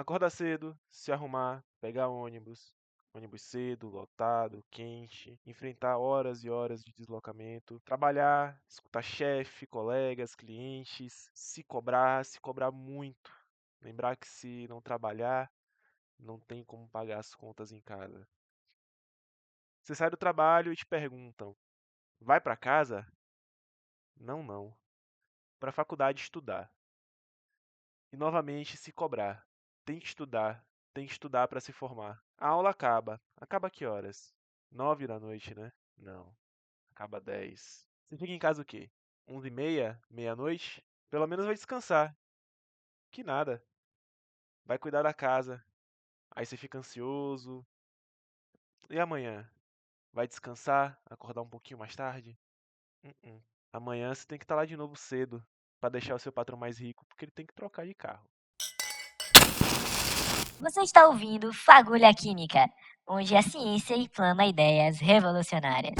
Acordar cedo, se arrumar, pegar ônibus cedo, lotado, quente, enfrentar horas e horas de deslocamento, trabalhar, escutar chefe, colegas, clientes, se cobrar muito. Lembrar que se não trabalhar, não tem como pagar as contas em casa. Você sai do trabalho e te perguntam: vai para casa? Não, não. Para a faculdade estudar. E novamente se cobrar. Tem que estudar para se formar. A aula acaba. Acaba que horas? 9 da noite, né? Não. Acaba 10. Você fica em casa o quê? 11h30? Meia-noite? Pelo menos vai descansar. Que nada. Vai cuidar da casa. Aí você fica ansioso. E amanhã? Vai descansar? Acordar um pouquinho mais tarde? Uh-uh. Amanhã você tem que estar lá de novo cedo para deixar o seu patrão mais rico, porque ele tem que trocar de carro. Você está ouvindo Fagulha Química, onde a ciência inflama ideias revolucionárias.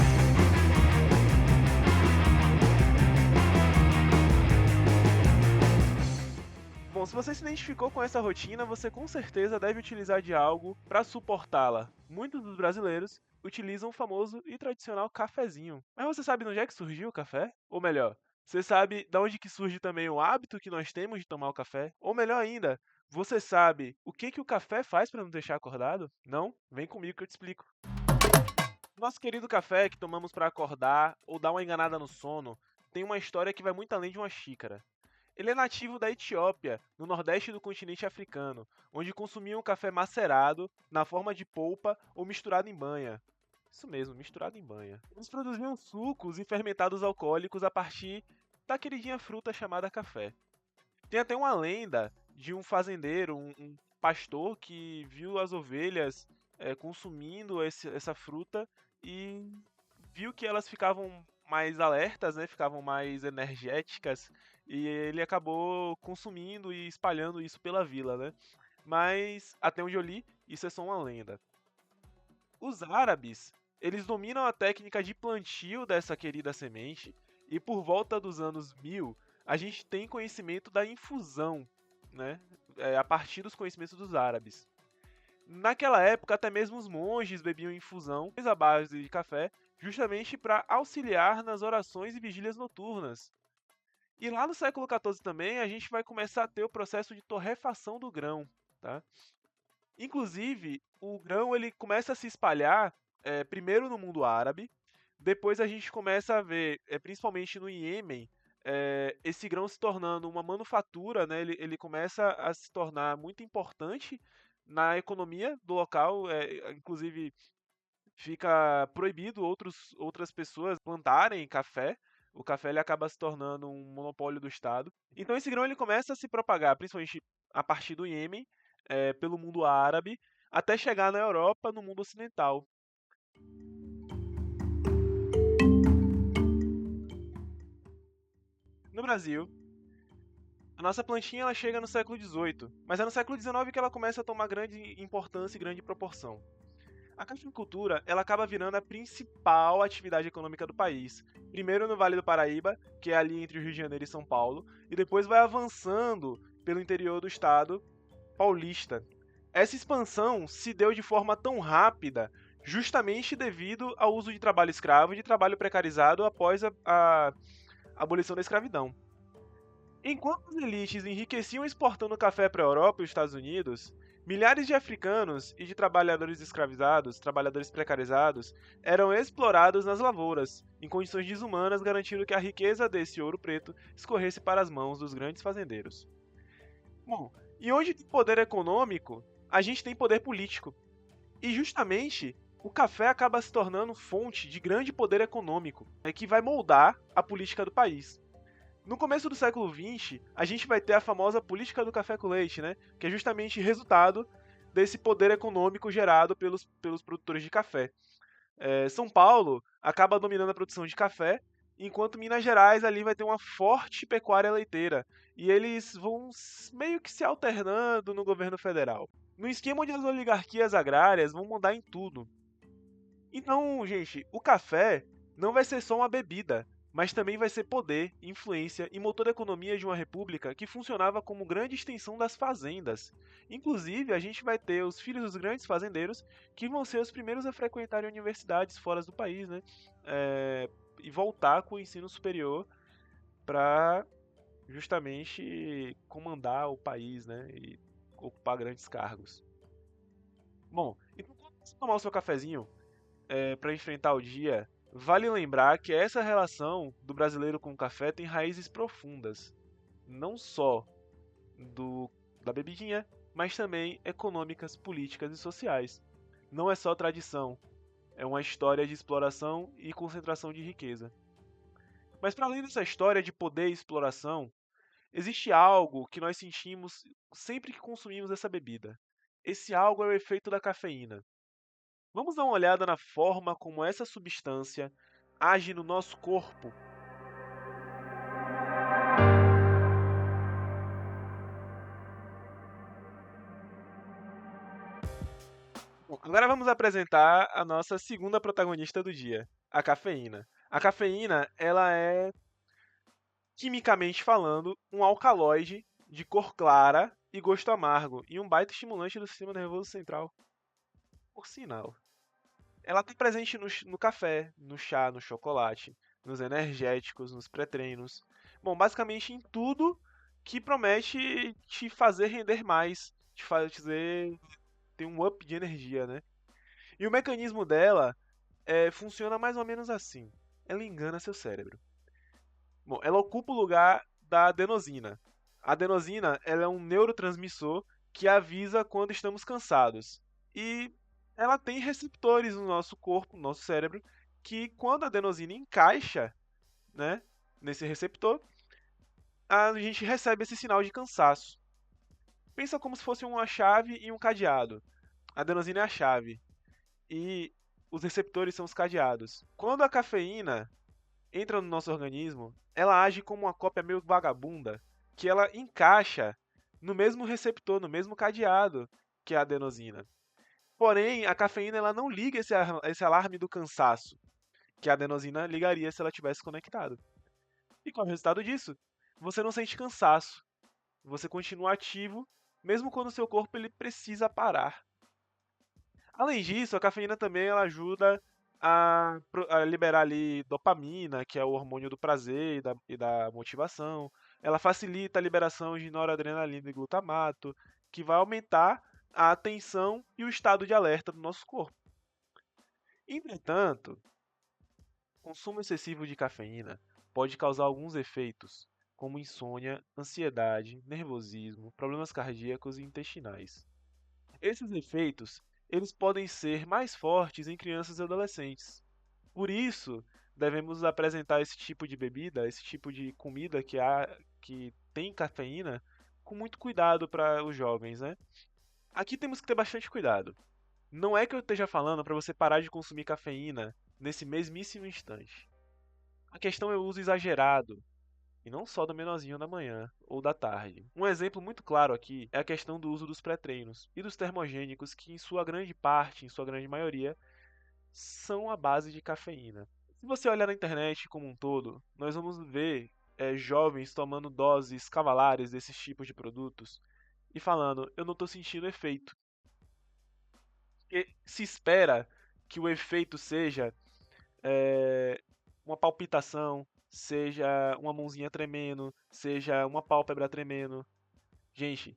Bom, se você se identificou com essa rotina, você com certeza deve utilizar de algo para suportá-la. Muitos dos brasileiros utilizam o famoso e tradicional cafezinho. Mas você sabe de onde é que surgiu o café? Ou melhor, você sabe de onde que surge também o hábito que nós temos de tomar o café? Ou melhor ainda, você sabe o que o café faz para nos deixar acordado? Não? Vem comigo que eu te explico. Nosso querido café que tomamos para acordar ou dar uma enganada no sono tem uma história que vai muito além de uma xícara. Ele é nativo da Etiópia, no nordeste do continente africano, onde consumiam café macerado na forma de polpa ou misturado em banha. Isso mesmo, misturado em banha. Eles produziam sucos e fermentados alcoólicos a partir da queridinha fruta chamada café. Tem até uma lenda de um fazendeiro, um pastor que viu as ovelhas consumindo essa fruta e viu que elas ficavam mais alertas, né? Ficavam mais energéticas e ele acabou consumindo e espalhando isso pela vila, né? Mas até onde eu li, isso é só uma lenda. Os árabes, eles dominam a técnica de plantio dessa querida semente e por volta dos anos 1000, a gente tem conhecimento da infusão, né? A partir dos conhecimentos dos árabes. Naquela época, até mesmo os monges bebiam infusão à base de café, justamente para auxiliar nas orações e vigílias noturnas. E lá no século XIV também, a gente vai começar a ter o processo de torrefação do grão, tá? Inclusive, o grão ele começa a se espalhar primeiro no mundo árabe, depois a gente começa a ver, principalmente no Iêmen, esse grão se tornando uma manufatura, né? Ele começa a se tornar muito importante na economia do local, inclusive fica proibido outras pessoas plantarem café. O café ele acaba se tornando um monopólio do Estado. Então esse grão ele começa a se propagar, principalmente a partir do Iêmen, pelo mundo árabe, até chegar na Europa, no mundo ocidental. No Brasil, a nossa plantinha ela chega no século XVIII, mas é no século XIX que ela começa a tomar grande importância e grande proporção. A cafeicultura ela acaba virando a principal atividade econômica do país. Primeiro no Vale do Paraíba, que é ali entre o Rio de Janeiro e São Paulo, e depois vai avançando pelo interior do estado paulista. Essa expansão se deu de forma tão rápida justamente devido ao uso de trabalho escravo e de trabalho precarizado após a abolição da escravidão. Enquanto as elites enriqueciam exportando café para a Europa e os Estados Unidos, milhares de africanos e de trabalhadores escravizados, trabalhadores precarizados, eram explorados nas lavouras, em condições desumanas, garantindo que a riqueza desse ouro preto escorresse para as mãos dos grandes fazendeiros. Bom, e onde tem poder econômico, a gente tem poder político. E justamente o café acaba se tornando fonte de grande poder econômico, que vai moldar a política do país. No começo do século XX, a gente vai ter a famosa política do café com leite, né? Que é justamente resultado desse poder econômico gerado pelos produtores de café. São Paulo acaba dominando a produção de café, enquanto Minas Gerais ali vai ter uma forte pecuária leiteira. E eles vão meio que se alternando no governo federal. No esquema onde as oligarquias agrárias vão mandar em tudo. Então, gente, o café não vai ser só uma bebida, mas também vai ser poder, influência e motor da economia de uma república que funcionava como grande extensão das fazendas. Inclusive, a gente vai ter os filhos dos grandes fazendeiros que vão ser os primeiros a frequentarem universidades fora do país, né? E voltar com o ensino superior para justamente comandar o país, né? E ocupar grandes cargos. Bom, então quando você tomar o seu cafezinho para enfrentar o dia, vale lembrar que essa relação do brasileiro com o café tem raízes profundas, não só do, da bebidinha, mas também econômicas, políticas e sociais. Não é só tradição, é uma história de exploração e concentração de riqueza. Mas para além dessa história de poder e exploração, existe algo que nós sentimos sempre que consumimos essa bebida. Esse algo é o efeito da cafeína. Vamos dar uma olhada na forma como essa substância age no nosso corpo. Bom, agora vamos apresentar a nossa segunda protagonista do dia, a cafeína. A cafeína, ela é, quimicamente falando, um alcaloide de cor clara e gosto amargo, e um baita estimulante do sistema nervoso central. Por sinal, ela está presente no café, no chá, no chocolate, nos energéticos, nos pré-treinos. Bom, basicamente em tudo que promete te fazer render mais, te fazer ter um up de energia, né? E o mecanismo dela funciona mais ou menos assim. Ela engana seu cérebro. Bom, ela ocupa o lugar da adenosina. A adenosina, ela é um neurotransmissor que avisa quando estamos cansados. E ela tem receptores no nosso corpo, no nosso cérebro, que quando a adenosina encaixa, né, nesse receptor, a gente recebe esse sinal de cansaço. Pensa como se fosse uma chave e um cadeado. A adenosina é a chave e os receptores são os cadeados. Quando a cafeína entra no nosso organismo, ela age como uma cópia meio vagabunda, que ela encaixa no mesmo receptor, no mesmo cadeado que a adenosina. Porém, a cafeína ela não liga esse alarme do cansaço, que a adenosina ligaria se ela tivesse conectado. E qual é o resultado disso? Você não sente cansaço, você continua ativo, mesmo quando o seu corpo ele precisa parar. Além disso, a cafeína também ela ajuda a liberar ali dopamina, que é o hormônio do prazer e da motivação. Ela facilita a liberação de noradrenalina e glutamato, que vai aumentar a atenção e o estado de alerta do nosso corpo. Entretanto, o consumo excessivo de cafeína pode causar alguns efeitos, como insônia, ansiedade, nervosismo, problemas cardíacos e intestinais. Esses efeitos, eles podem ser mais fortes em crianças e adolescentes. Por isso, devemos apresentar esse tipo de bebida, esse tipo de comida que tem cafeína, com muito cuidado para os jovens, né? Aqui temos que ter bastante cuidado. Não é que eu esteja falando para você parar de consumir cafeína nesse mesmíssimo instante. A questão é o uso exagerado, e não só do menorzinho da manhã ou da tarde. Um exemplo muito claro aqui é a questão do uso dos pré-treinos e dos termogênicos, que em sua grande parte, em sua grande maioria, são à base de cafeína. Se você olhar na internet como um todo, nós vamos ver jovens tomando doses cavalares desses tipos de produtos e falando: eu não estou sentindo efeito. E se espera que o efeito seja uma palpitação, seja uma mãozinha tremendo, seja uma pálpebra tremendo. Gente,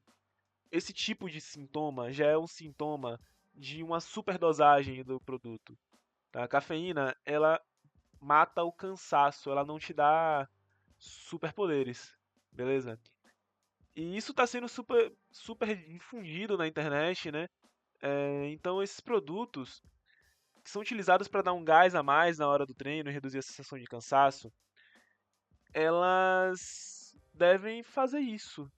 esse tipo de sintoma já é um sintoma de uma superdosagem do produto. Tá? A cafeína, ela mata o cansaço, ela não te dá superpoderes, beleza? E isso está sendo super difundido na internet, né? Então esses produtos que são utilizados para dar um gás a mais na hora do treino e reduzir a sensação de cansaço, elas devem fazer isso,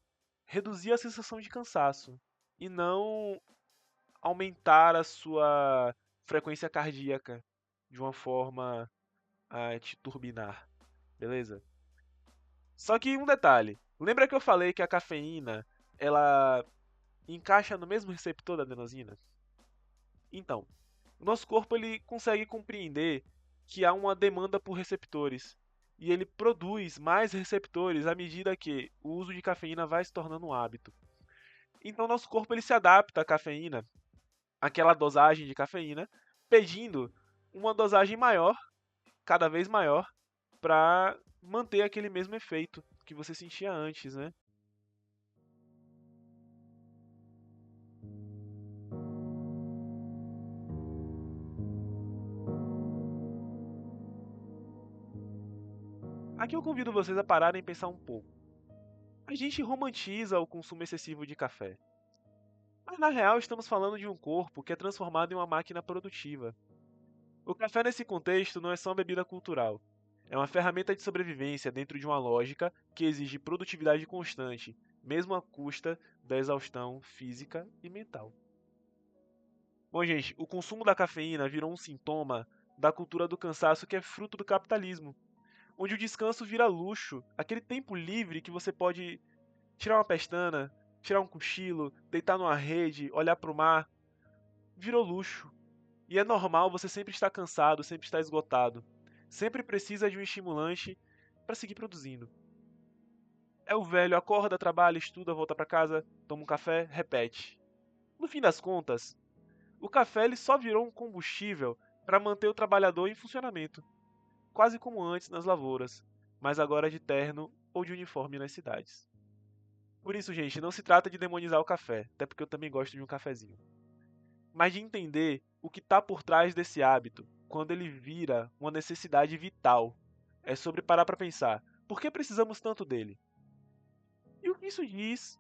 reduzir a sensação de cansaço e não aumentar a sua frequência cardíaca de uma forma a te turbinar, beleza? Só que um detalhe, lembra que eu falei que a cafeína ela encaixa no mesmo receptor da adenosina? Então, o nosso corpo ele consegue compreender que há uma demanda por receptores. e ele produz mais receptores à medida que o uso de cafeína vai se tornando um hábito. Então nosso corpo ele se adapta à cafeína, àquela dosagem de cafeína, pedindo uma dosagem maior, cada vez maior, para manter aquele mesmo efeito que você sentia antes, né? Aqui eu convido vocês a pararem e pensar um pouco. A gente romantiza o consumo excessivo de café, mas na real estamos falando de um corpo que é transformado em uma máquina produtiva. O café nesse contexto não é só uma bebida cultural. É uma ferramenta de sobrevivência dentro de uma lógica que exige produtividade constante, mesmo à custa da exaustão física e mental. Bom, gente, o consumo da cafeína virou um sintoma da cultura do cansaço que é fruto do capitalismo, onde o descanso vira luxo, aquele tempo livre que você pode tirar uma pestana, tirar um cochilo, deitar numa rede, olhar para o mar, virou luxo. E é normal você sempre estar cansado, sempre estar esgotado. Sempre precisa de um estimulante para seguir produzindo. É o velho acorda, trabalha, estuda, volta para casa, toma um café, repete. No fim das contas, o café ele só virou um combustível para manter o trabalhador em funcionamento, quase como antes nas lavouras, mas agora de terno ou de uniforme nas cidades. Por isso, gente, não se trata de demonizar o café, até porque eu também gosto de um cafezinho, mas de entender o que está por trás desse hábito, quando ele vira uma necessidade vital. É sobre parar para pensar, por que precisamos tanto dele? E o que isso diz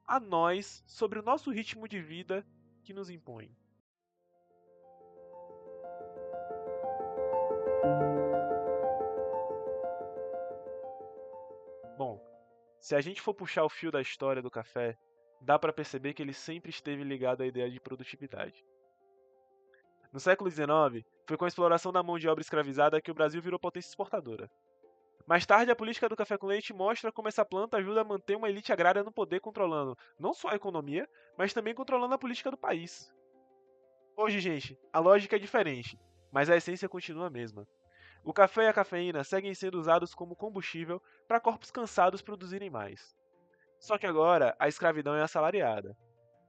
a nós sobre o nosso ritmo de vida que nos impõe? Bom, se a gente for puxar o fio da história do café, dá para perceber que ele sempre esteve ligado à ideia de produtividade. No século XIX, foi com a exploração da mão de obra escravizada que o Brasil virou potência exportadora. Mais tarde, a política do café com leite mostra como essa planta ajuda a manter uma elite agrária no poder, controlando não só a economia, mas também controlando a política do país. Hoje, gente, a lógica é diferente, mas a essência continua a mesma. O café e a cafeína seguem sendo usados como combustível para corpos cansados produzirem mais. Só que agora a escravidão é assalariada.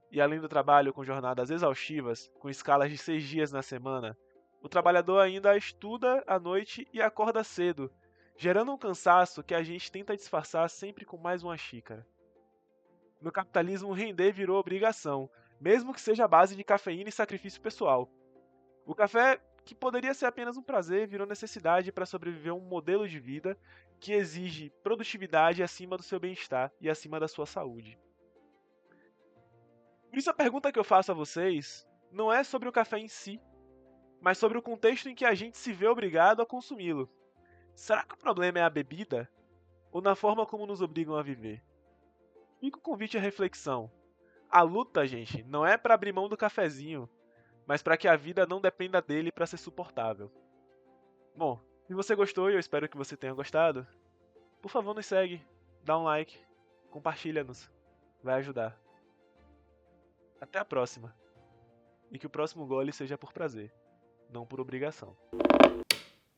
E além do trabalho com jornadas exaustivas, com escalas de 6 dias na semana, o trabalhador ainda estuda à noite e acorda cedo, gerando um cansaço que a gente tenta disfarçar sempre com mais uma xícara. No capitalismo, render virou obrigação, mesmo que seja à base de cafeína e sacrifício pessoal. O café, que poderia ser apenas um prazer, virou necessidade para sobreviver a um modelo de vida que exige produtividade acima do seu bem-estar e acima da sua saúde. Por isso a pergunta que eu faço a vocês não é sobre o café em si, mas sobre o contexto em que a gente se vê obrigado a consumi-lo. Será que o problema é a bebida ou na forma como nos obrigam a viver? Fica o convite à reflexão. A luta, gente, não é para abrir mão do cafezinho, mas para que a vida não dependa dele para ser suportável. Bom, se você gostou e eu espero que você tenha gostado, por favor nos segue, dá um like, compartilha-nos, vai ajudar. Até a próxima, e que o próximo gole seja por prazer, não por obrigação.